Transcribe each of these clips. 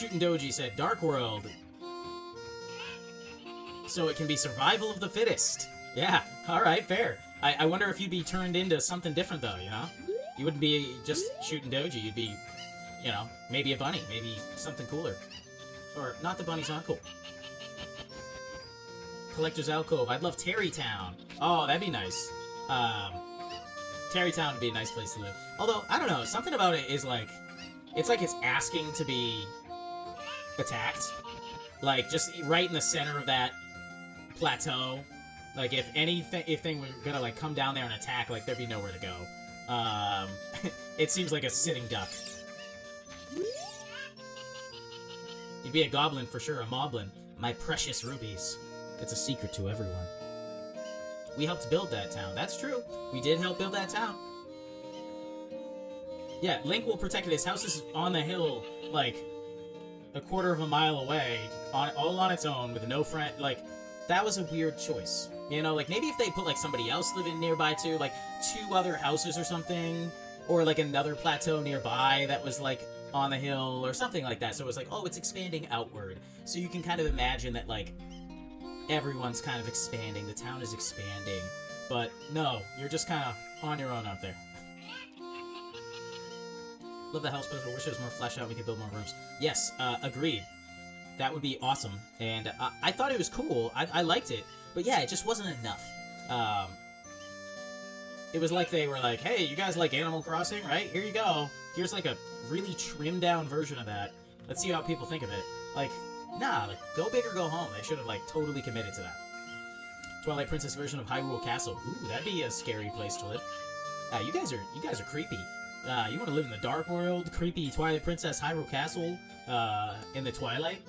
Shootin' Doji said, Dark World. So it can be survival of the fittest. Yeah, alright, fair. I wonder if you'd be turned into something different, though, you know? You wouldn't be just Shootin' Doji, you'd be, you know, maybe a bunny, maybe something cooler. Or, not the bunny's not cool. Collector's Alcove. I'd love Terrytown. Oh, that'd be nice. Terrytown would be a nice place to live. Although, I don't know, something about it is like... It's like it's asking to be attacked. Like, just right in the center of that plateau. Like, if anything were gonna, like, come down there and attack, like, there'd be nowhere to go. It seems like a sitting duck. You'd be a goblin for sure, a moblin. My precious rubies. It's a secret to everyone. We helped build that town. That's true. We did help build that town. Yeah, Link will protect it. His house is on the hill, like, a quarter of a mile away, all on its own, with no friend. Like, that was a weird choice. You know, like, maybe if they put, like, somebody else living nearby, too, like, 2 other houses or something, or, like, another plateau nearby that was, like, on the hill, or something like that. So it was like, oh, it's expanding outward. So you can kind of imagine that, like, everyone's kind of expanding. The town is expanding. But, no, you're just kind of on your own out there. Love the house, but I wish it was more fleshed out. We could build more rooms. Yes, agreed. That would be awesome. And I thought it was cool. I liked it. But yeah, it just wasn't enough. It was like they were like, hey, you guys like Animal Crossing, right? Here you go. Here's like a really trimmed down version of that. Let's see how people think of it. Like, nah, like, go big or go home. They should have, like, totally committed to that. Twilight Princess version of Hyrule Castle. Ooh, that'd be a scary place to live. You guys are creepy. You want to live in the Dark World, creepy Twilight Princess Hyrule Castle, in the Twilight?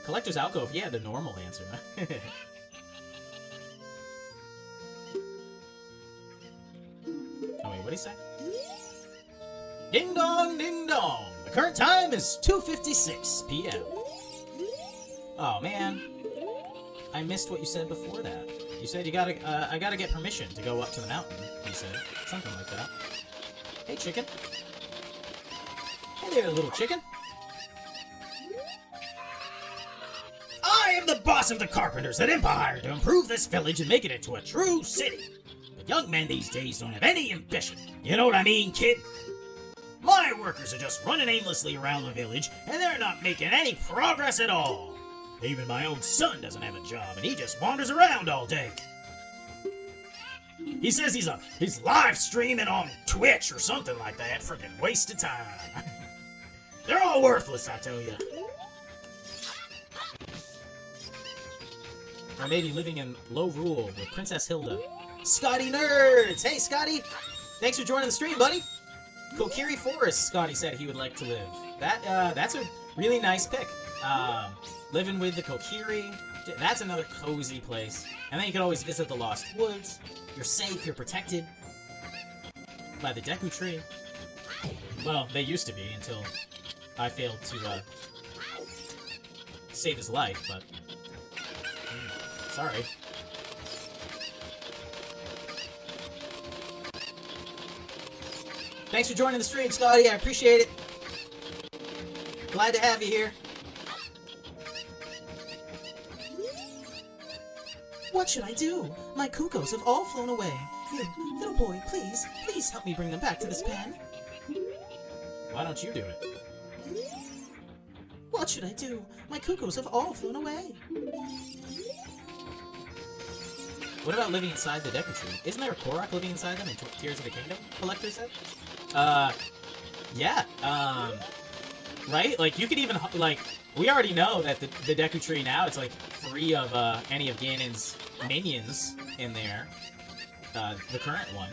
Collector's Alcove, yeah, the normal answer. Oh wait, what'd he say? Ding dong, ding dong! The current time is 2:56 p.m. Oh man, I missed what you said before that. You said you gotta, I gotta get permission to go up to the mountain, you said. Something like that. Hey, chicken. Hey there, little chicken. I am the boss of the carpenters at Empire to improve this village and make it into a true city. But young men these days don't have any ambition. You know what I mean, kid? My workers are just running aimlessly around the village, and they're not making any progress at all. Even my own son doesn't have a job, and he just wanders around all day. He says he's live streaming on Twitch or something like that. Freaking waste of time. They're all worthless, I tell you. Or maybe living in Low Rule with Princess Hilda. Scotty Nerds! Hey, Scotty! Thanks for joining the stream, buddy! Kokiri Forest, Scotty said he would like to live. That's a really nice pick. Living with the Kokiri, that's another cozy place. And then you can always visit the Lost Woods. You're safe, you're protected by the Deku Tree. Well, they used to be until I failed to save his life, but sorry. Thanks for joining the stream, Scotty. I appreciate it. Glad to have you here. What should I do? My cuckoos have all flown away. You, little boy, please help me bring them back to this pen. Why don't you do it? What should I do? My cuckoos have all flown away. What about living inside the Deku Tree? Isn't there a Korok living inside them in Tears of the Kingdom? Collector said? Yeah, right? Like, you could even, like, we already know that the Deku Tree now, it's, like, free of, any of Ganon's minions in there. The current one.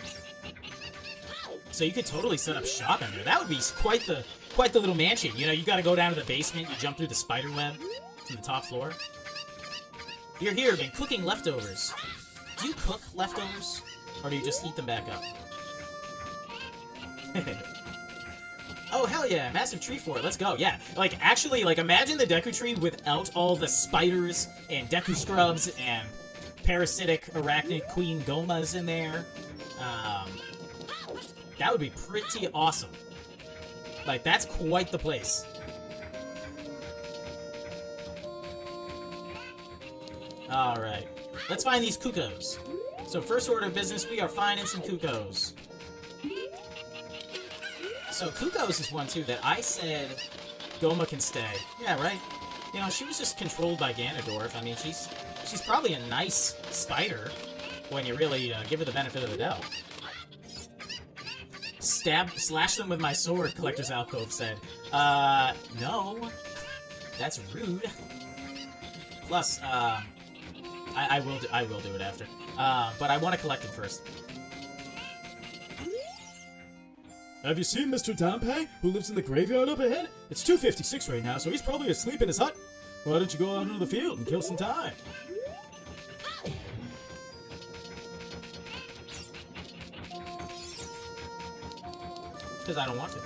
So you could totally set up shop in there. That would be quite the little mansion. You know, you gotta go down to the basement, you jump through the spider web to the top floor. Here, been cooking leftovers. Do you cook leftovers? Or do you just heat them back up? Oh, hell yeah, massive tree fort, let's go, yeah. Like, actually, like, imagine the Deku Tree without all the spiders and Deku Scrubs and parasitic arachnid queen Gomas in there. That would be pretty awesome. Like, that's quite the place. Alright. Let's find these Cuckoos. So first order of business, we are finding some Cuckoos. So Cuckoos is one, too, that I said Goma can stay. Yeah, right? You know, she was just controlled by Ganondorf. I mean, she's probably a nice spider when you really give her the benefit of the doubt. Slash them with my sword, Collector's Alcove said. No. That's rude. Plus, I will do it after. But I want to collect them first. Have you seen Mr. Dampé, who lives in the graveyard up ahead? It's 2:56 right now, so he's probably asleep in his hut. Why don't you go out into the field and kill some time? Because I don't want to.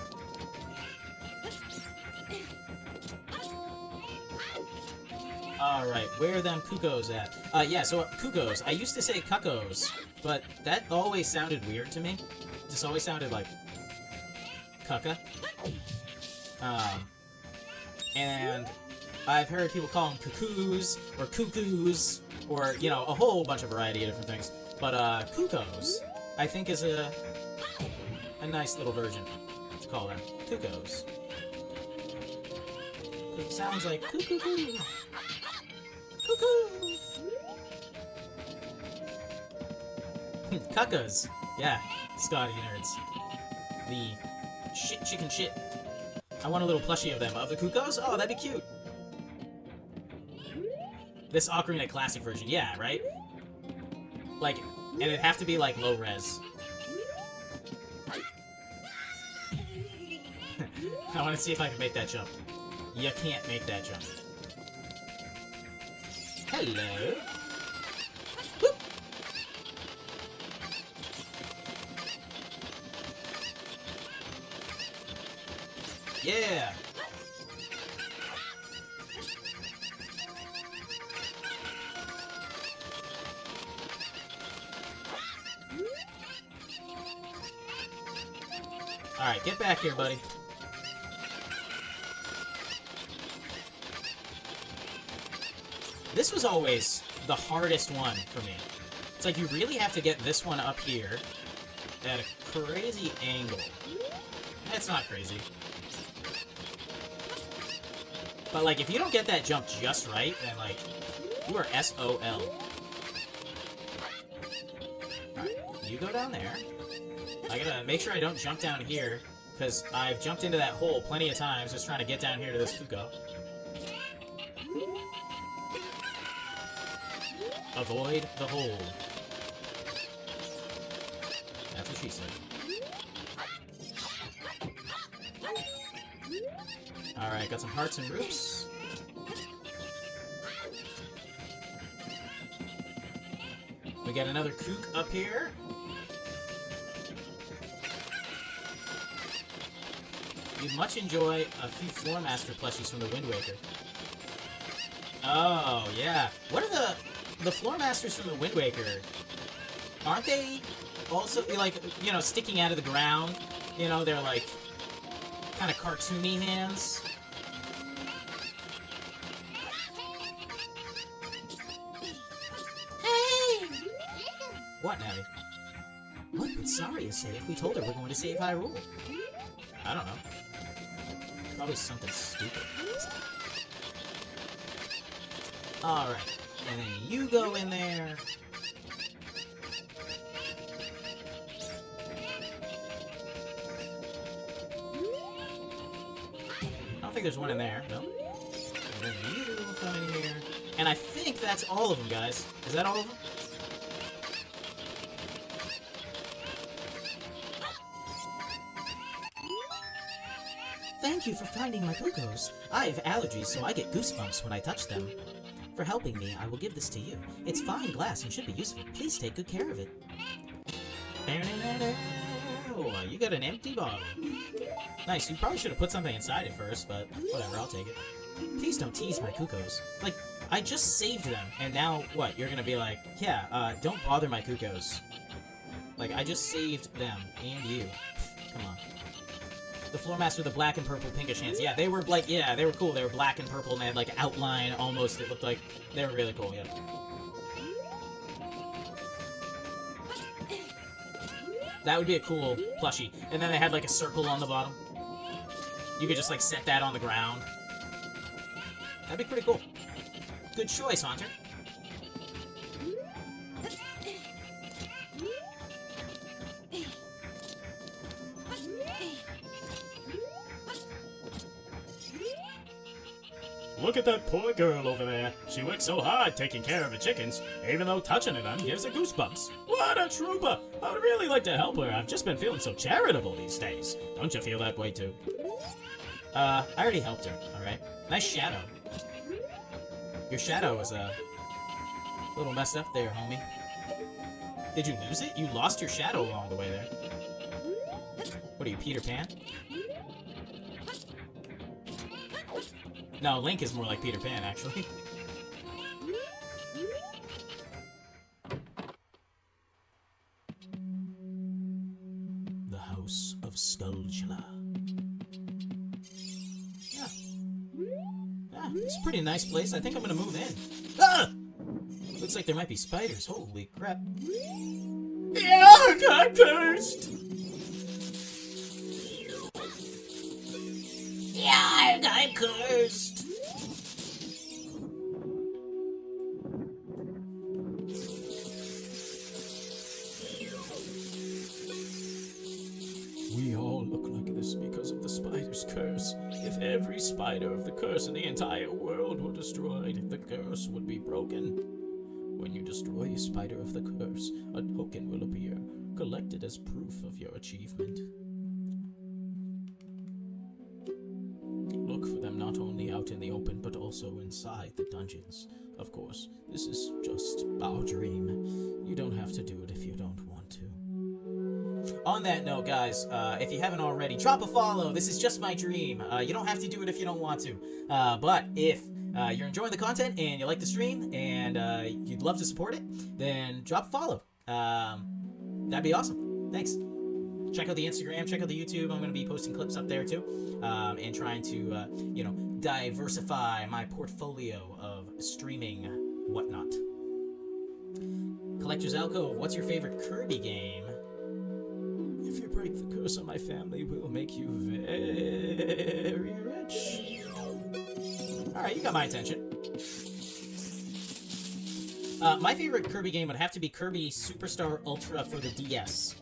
Alright, where are them Cuckoos at? Yeah, so Cuckoos. I used to say Cuckoos, but that always sounded weird to me. It just always sounded like Cucka. And I've heard people call them Cuckoos, or Cuckoos, or, you know, a whole bunch of variety of different things. But, Cuckoos, I think is a nice little version to call them. Cuckoos. It sounds like cuckoo. Cuckoo. Cuckas. Yeah, Scotty nerds. The chicken shit. I want a little plushie of them. Of the Cuckoos? Oh, that'd be cute. This Ocarina Classic version. Yeah, right? Like, and it'd have to be, like, low res. I want to see if I can make that jump. You can't make that jump. Hello. Whoop. Yeah. All right, get back here, buddy. This was always the hardest one for me. It's like you really have to get this one up here at a crazy angle. It's not crazy. But, like, if you don't get that jump just right, then, like, you are SOL. Alright, you go down there. I gotta make sure I don't jump down here, because I've jumped into that hole plenty of times just trying to get down here to this Cucco. Avoid the hole. That's what she said. Alright, got some hearts and roots. We got another kook up here. You'd much enjoy a few Floor Master plushies from the Wind Waker. Oh, yeah. What are the Floor Masters from the Wind Waker? Aren't they also, like, you know, sticking out of the ground? You know, they're, like, kind of cartoony hands. Hey! What, Navi? What would Saria say if we told her we're going to save Hyrule? I don't know. Probably something stupid. Alright. And then you go in there. I don't think there's one in there, no. And then you come in here. And I think that's all of them, guys. Is that all of them? Thank you for finding my Cuccos. I have allergies, so I get goosebumps when I touch them. For helping me, I will give this to you. It's fine glass and should be useful. Please take good care of it. Oh, you got an empty bottle. Nice, you probably should have put something inside it first, but whatever, I'll take it. Please don't tease my Cuccos. Like, I just saved them, and now, what, you're gonna be like, yeah, don't bother my Cuccos. Like, I just saved them, and you. Come on. The floor master with the black and purple pinkish hands. Yeah, they were like, yeah, they were cool. They were black and purple and they had like outline almost. It looked like they were really cool, yeah. That would be a cool plushie. And then they had like a circle on the bottom. You could just like set that on the ground. That'd be pretty cool. Good choice, Haunter. Look at that poor girl over there. She works so hard taking care of the chickens, even though touching it on gives her goosebumps. What a trooper! I would really like to help her. I've just been feeling so charitable these days. Don't you feel that way too? I already helped her, alright? Nice shadow. Your shadow was a little messed up there, homie. Did you lose it? You lost your shadow along the way there. What are you, Peter Pan? No, Link is more like Peter Pan, actually. The House of Skulltula. Yeah. Yeah, it's a pretty nice place. I think I'm gonna move in. Ah! Looks like there might be spiders. Holy crap. Yeah, I got cursed! Yeah, I got cursed. We all look like this because of the spider's curse. If every spider of the curse in the entire world were destroyed, the curse would be broken. When you destroy a spider of the curse, a token will appear, collected as proof of your achievement. Look for them not only out in the open, but also inside the dungeons. Of course, this is just our dream. You don't have to do it if you don't want to. On that note, guys, if you haven't already, drop a follow. This is just my dream. You don't have to do it if you don't want to. But if you're enjoying the content and you like the stream and you'd love to support it, then drop a follow. That'd be awesome. Thanks. Check out the Instagram, check out the YouTube. I'm going to be posting clips up there too, and trying to, diversify my portfolio of streaming whatnot. Collector's Alcove, what's your favorite Kirby game? If you break the curse on my family, we'll make you very rich. Alright, you got my attention. My favorite Kirby game would have to be Kirby Superstar Ultra for the DS.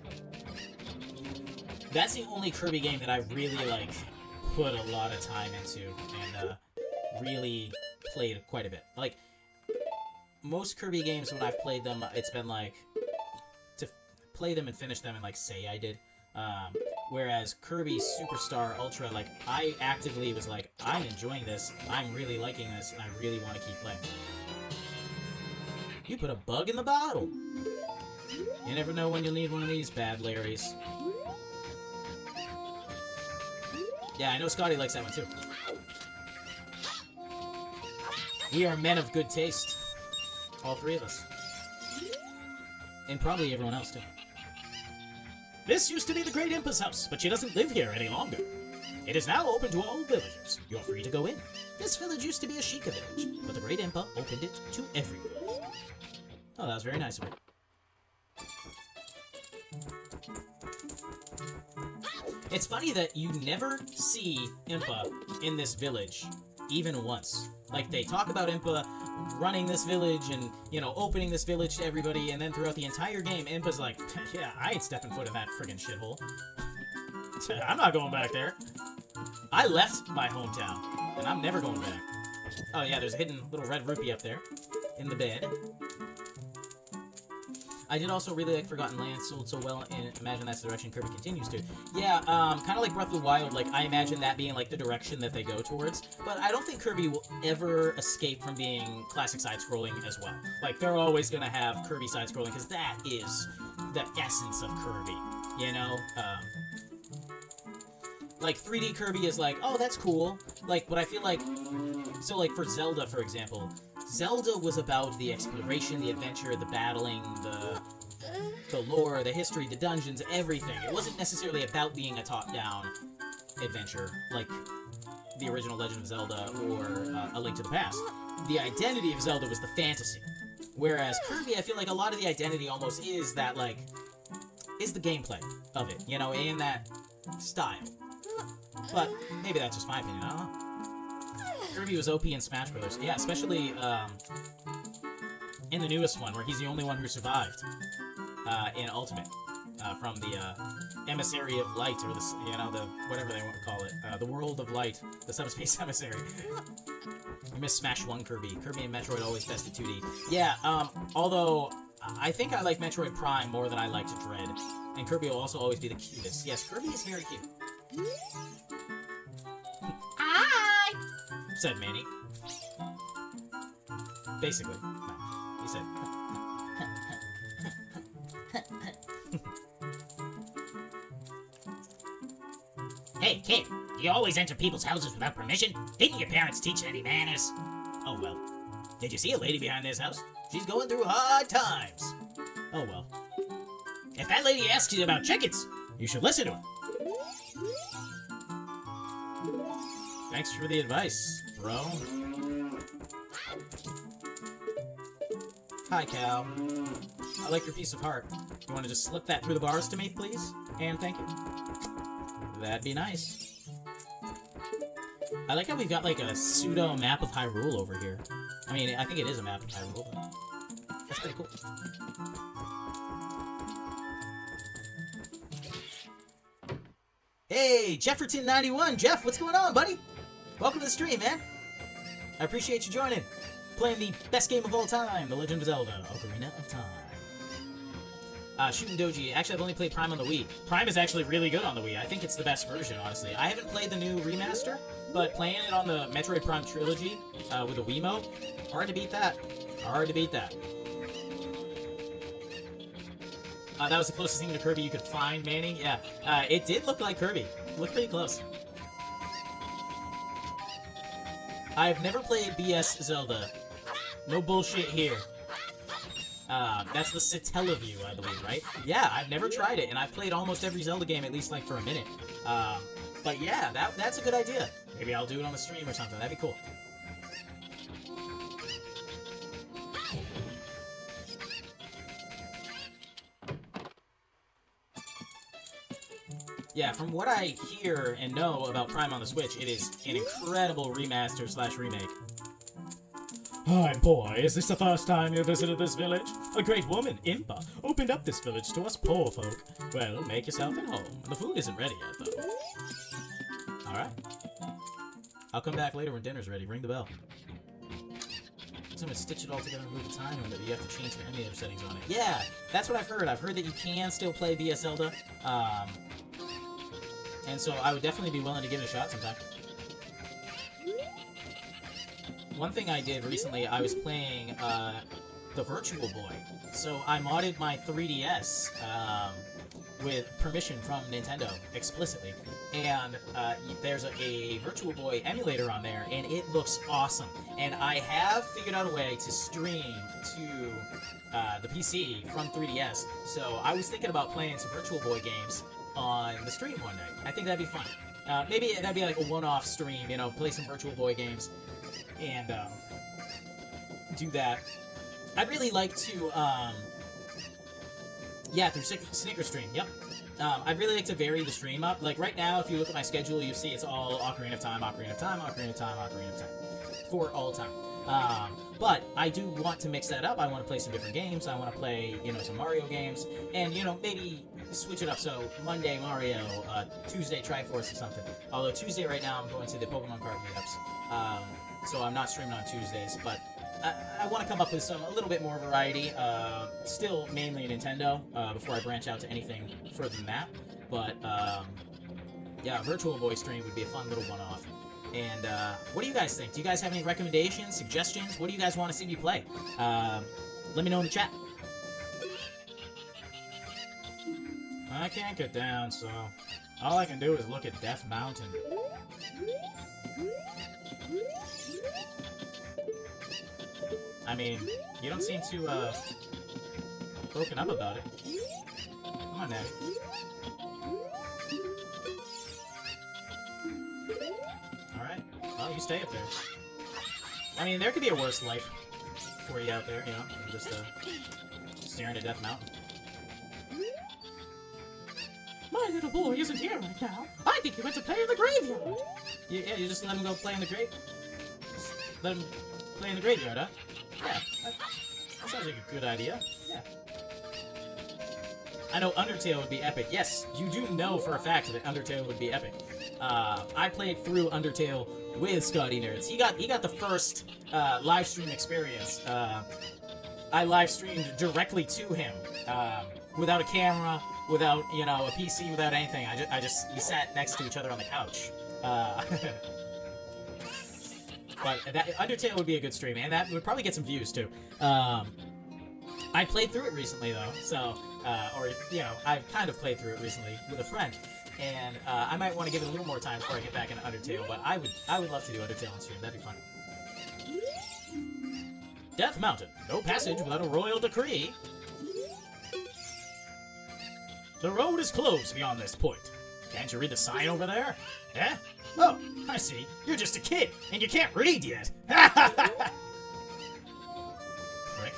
That's the only Kirby game that I really, put a lot of time into and, really played quite a bit. Like, most Kirby games, when I've played them, it's been, to play them and finish them and, say I did. Whereas Kirby Superstar Ultra, I actively was like, I'm enjoying this, I'm really liking this, and I really want to keep playing. You put a bug in the bottle! You never know when you'll need one of these bad Larrys. Yeah, I know Scotty likes that one too. We are men of good taste. All three of us. And probably everyone else too. This used to be the Great Impa's house, but she doesn't live here any longer. It is now open to all villagers. You're free to go in. This village used to be a Sheikah village, but the Great Impa opened it to everyone. Oh, that was very nice of her. It's funny that you never see Impa in this village, even once. They talk about Impa running this village and, opening this village to everybody, and then throughout the entire game, Impa's like, yeah, I ain't stepping foot in that friggin' shithole. I'm not going back there. I left my hometown, and I'm never going back. Oh yeah, there's a hidden little red rupee up there, in the bed. I did also really like Forgotten Lands, sold so well, and imagine that's the direction Kirby continues to. Yeah, kind of like Breath of the Wild, I imagine that being, the direction that they go towards, but I don't think Kirby will ever escape from being classic side-scrolling as well. They're always gonna have Kirby side-scrolling, because that is the essence of Kirby, 3D Kirby is oh, that's cool, but I feel so, for Zelda, for example, Zelda was about the exploration, the adventure, the battling, the lore, the history, the dungeons, everything. It wasn't necessarily about being a top-down adventure, like the original Legend of Zelda or A Link to the Past. The identity of Zelda was the fantasy. Whereas Kirby, I feel like a lot of the identity almost is that, like, is the gameplay of it, you know, in that style. But maybe that's just my opinion, I don't know. Kirby was OP in Smash Bros. Yeah, especially in the newest one, where he's the only one who survived in Ultimate. From the Emissary of Light, or the, you know, the whatever they want to call it, the World of Light, the Subspace Emissary. I miss Smash 1 Kirby. Kirby and Metroid always best in 2D. Yeah, although I think I like Metroid Prime more than I liked Dread, and Kirby will also always be the cutest. Yes, Kirby is very cute. Hi! Said Manny. Basically. No, he said... Hey, kid, do you always enter people's houses without permission? Didn't your parents teach you any manners? Oh well. Did you see a lady behind this house? She's going through hard times. Oh well. If that lady asks you about chickens, you should listen to her. Thanks for the advice, bro. Hi, Cal. I like your piece of heart. You want to just slip that through the bars to me, please? And thank you. That'd be nice. I like how we've got, like, a pseudo map of Hyrule over here. I mean, I think it is a map of Hyrule, but that's pretty cool. Hey, Jefferton91! Jeff, what's going on, buddy? Welcome to the stream, man. I appreciate you joining. Playing the best game of all time, The Legend of Zelda, Ocarina of Time. Shooting Doji. Actually, I've only played Prime on the Wii. Prime is actually really good on the Wii. I think it's the best version, honestly. I haven't played the new remaster, but playing it on the Metroid Prime Trilogy with a Wiimote, hard to beat that. Hard to beat that. That was the closest thing to Kirby you could find, Manny. Yeah, it did look like Kirby. Looked pretty close. I've never played BS Zelda. No bullshit here. That's the Satellaview, I believe, right? Yeah, I've never tried it, and I've played almost every Zelda game at least, like, for a minute. But yeah, that's a good idea. Maybe I'll do it on the stream or something. That'd be cool. Yeah, from what I hear and know about Prime on the Switch, it is an incredible remaster / remake. Hi, boy, is this the first time you visited this village? A great woman, Impa, opened up this village to us poor folk. Well, make yourself at home. The food isn't ready yet, though. Alright. I'll come back later when dinner's ready. Ring the bell. So I'm gonna stitch it all together and move the time limit. You have to change some emulator settings on it. Yeah, that's what I've heard. I've heard that you can still play BS Zelda. And so I would definitely be willing to give it a shot sometime. One thing I did recently, I was playing the Virtual Boy. So I modded my 3DS with permission from Nintendo, explicitly. And there's a Virtual Boy emulator on there, and it looks awesome. And I have figured out a way to stream to the PC from 3DS. So I was thinking about playing some Virtual Boy games on the stream one night. I think that'd be fun. Maybe that'd be like a one-off stream, you know, play some Virtual Boy games and do that. I'd really like to, yeah, through Snicker Stream, yep. I'd really like to vary the stream up. Like right now, if you look at my schedule, you see it's all Ocarina of Time, Ocarina of Time, Ocarina of Time, Ocarina of Time, for all time. But I do want to mix that up. I want to play some different games. I want to play, you know, some Mario games, and, you know, maybe switch it up. So Monday Mario, Tuesday Triforce or something. Although Tuesday right now I'm going to the Pokemon card meetups, so I'm not streaming on Tuesdays. But I want to come up with a little bit more variety. Still mainly Nintendo before I branch out to anything further than that. But yeah, Virtual Boy stream would be a fun little one-off. And what do you guys think? Do you guys have any recommendations, suggestions? What do you guys want to see me play? Let me know in the chat. I can't get down, so all I can do is look at Death Mountain. I mean, you don't seem too broken up about it. Come on, Natty. Well, you stay up there. I mean, there could be a worse life for you out there, you know, than just staring at Death Mountain. My little boy isn't here right now. I think he went to play in the graveyard. Yeah, you just let him go play in the let him play in the graveyard, huh? Yeah, that sounds like a good idea. Yeah. I know Undertale would be epic. Yes, you do know for a fact that Undertale would be epic. I played through Undertale with Scotty Nerds. He got the first live stream experience. I live streamed directly to him, without a camera, without a PC, without anything. We sat next to each other on the couch. But Undertale would be a good stream, and that would probably get some views too. I played through it recently though, so I kind of played through it recently with a friend, and I might want to give it a little more time before I get back into Undertale. But I would love to do Undertale on stream. That'd be fun. Death Mountain, no passage without a royal decree. The road is closed beyond this point. Can't you read the sign over there? Eh? Oh, I see. You're just a kid, and you can't read yet. Prick.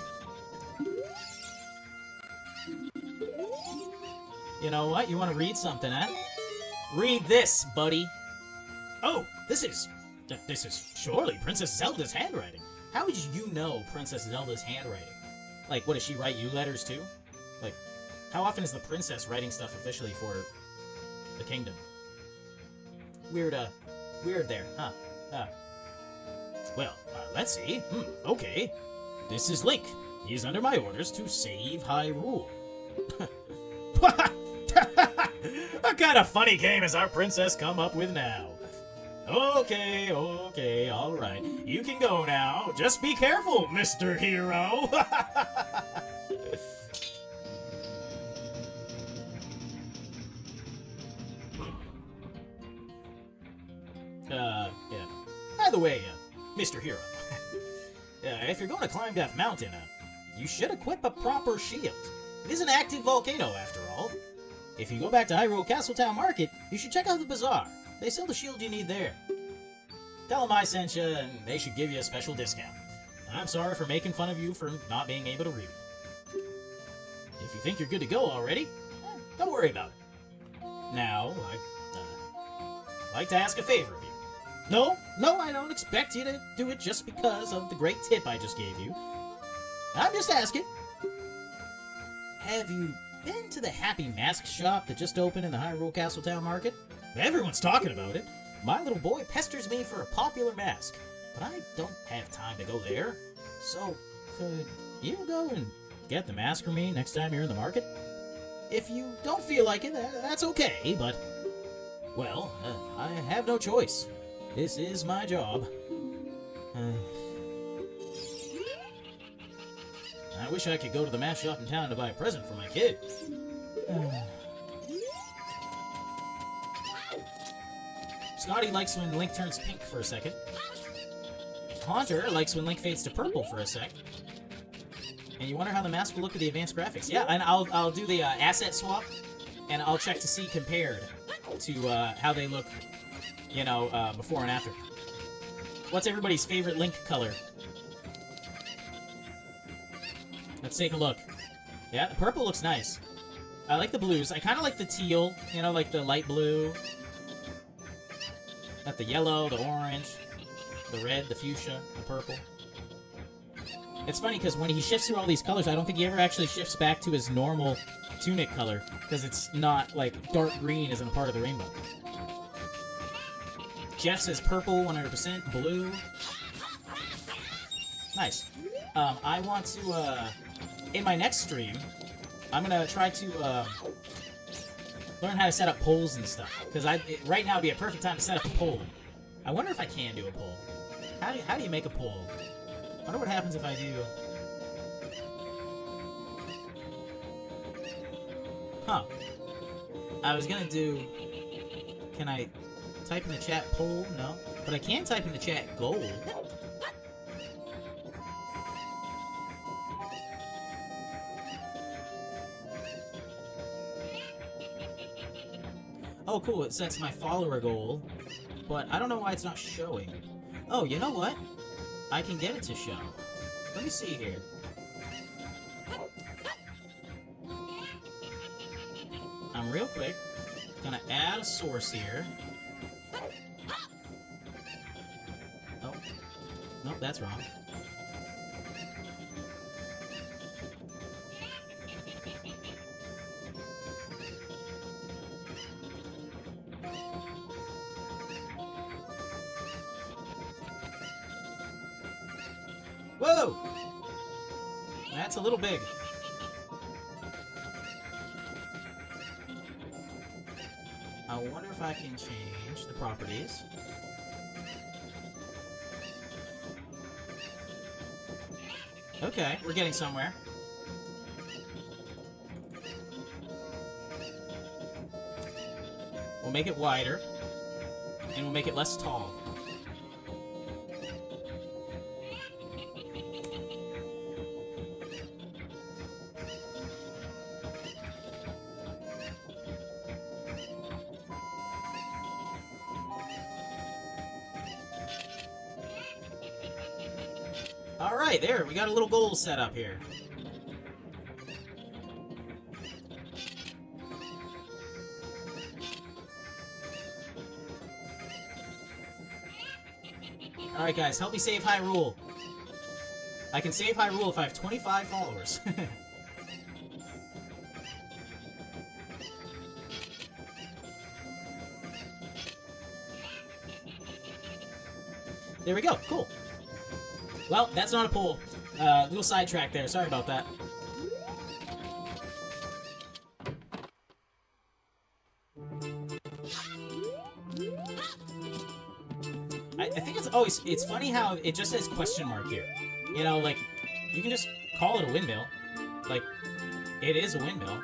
You know what? You want to read something, huh? Read this, buddy. Oh, this is surely Princess Zelda's handwriting. How would you know Princess Zelda's handwriting? Like, what, does she write you letters too? Like, how often is the princess writing stuff officially for the kingdom? Weird there, huh? Well, let's see. Okay. This is Link. He's under my orders to save Hyrule. What kind of funny game has our princess come up with now? Okay, alright. You can go now. Just be careful, Mr. Hero. Yeah. By the way, Mr. Hero, if you're going to climb Death Mountain, you should equip a proper shield. It is an active volcano, after all. If you go back to Hyrule Castletown Market, you should check out the bazaar. They sell the shield you need there. Tell them I sent you, and they should give you a special discount. I'm sorry for making fun of you for not being able to read. If you think you're good to go already, don't worry about it. Now, I'd like to ask a favor of you. No, I don't expect you to do it just because of the great tip I just gave you. I'm just asking. Have you been to the Happy Mask shop that just opened in the Hyrule Castletown Market? Everyone's talking about it. My little boy pesters me for a popular mask, but I don't have time to go there. So, could you go and get the mask for me next time you're in the market? If you don't feel like it, that's okay, but, well, I have no choice. This is my job. I wish I could go to the mask shop in town to buy a present for my kid. Scotty likes when Link turns pink for a second. Haunter likes when Link fades to purple for a sec. And you wonder how the mask will look with the advanced graphics. Yeah, and I'll do the asset swap, and I'll check to see compared to how they look, before and after. What's everybody's favorite Link color? Let's take a look. Yeah, the purple looks nice. I like the blues. I kind of like the teal, like the light blue. Got the yellow, the orange, the red, the fuchsia, the purple. It's funny because when he shifts through all these colors, I don't think he ever actually shifts back to his normal tunic color because it's not, like, dark green isn't a part of the rainbow. Jeff says purple, 100%, blue. Nice. I want to, in my next stream, I'm going to try to, learn how to set up polls and stuff. Because right now would be a perfect time to set up a poll. I wonder if I can do a poll. How do you make a poll? I wonder what happens if I do... Huh. I was gonna do... Can I type in the chat poll? No. But I can type in the chat goal. Oh, cool. It sets my follower goal. But I don't know why it's not showing. Oh, you know what? I can get it to show. Let me see here. I'm real quick gonna add a source here. Oh. Nope, that's wrong. Whoa! That's a little big. I wonder if I can change the properties. Okay, we're getting somewhere. We'll make it wider, and we'll make it less tall. Alright, there, we got a little goal set up here. Alright guys, help me save Hyrule. I can save Hyrule if I have 25 followers. There we go, cool. Well, that's not a pull. Little sidetrack there. Sorry about that. I think it's always... It's funny how it just says question mark here. You know, like, you can just call it a windmill. Like, it is a windmill.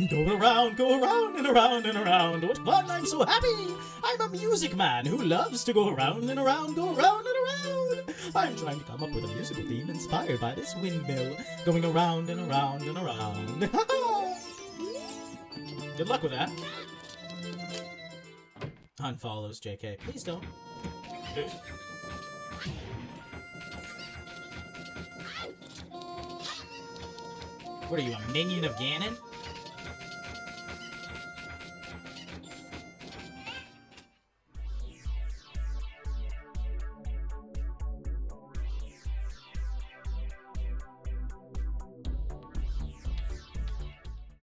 Go around and around and around. What fun! I'm so happy! I'm a music man who loves to go around and around, go around and around. I'm trying to come up with a musical theme inspired by this windmill, going around and around and around. Good luck with that. Unfollows, JK. Please don't. What are you, a minion of Ganon?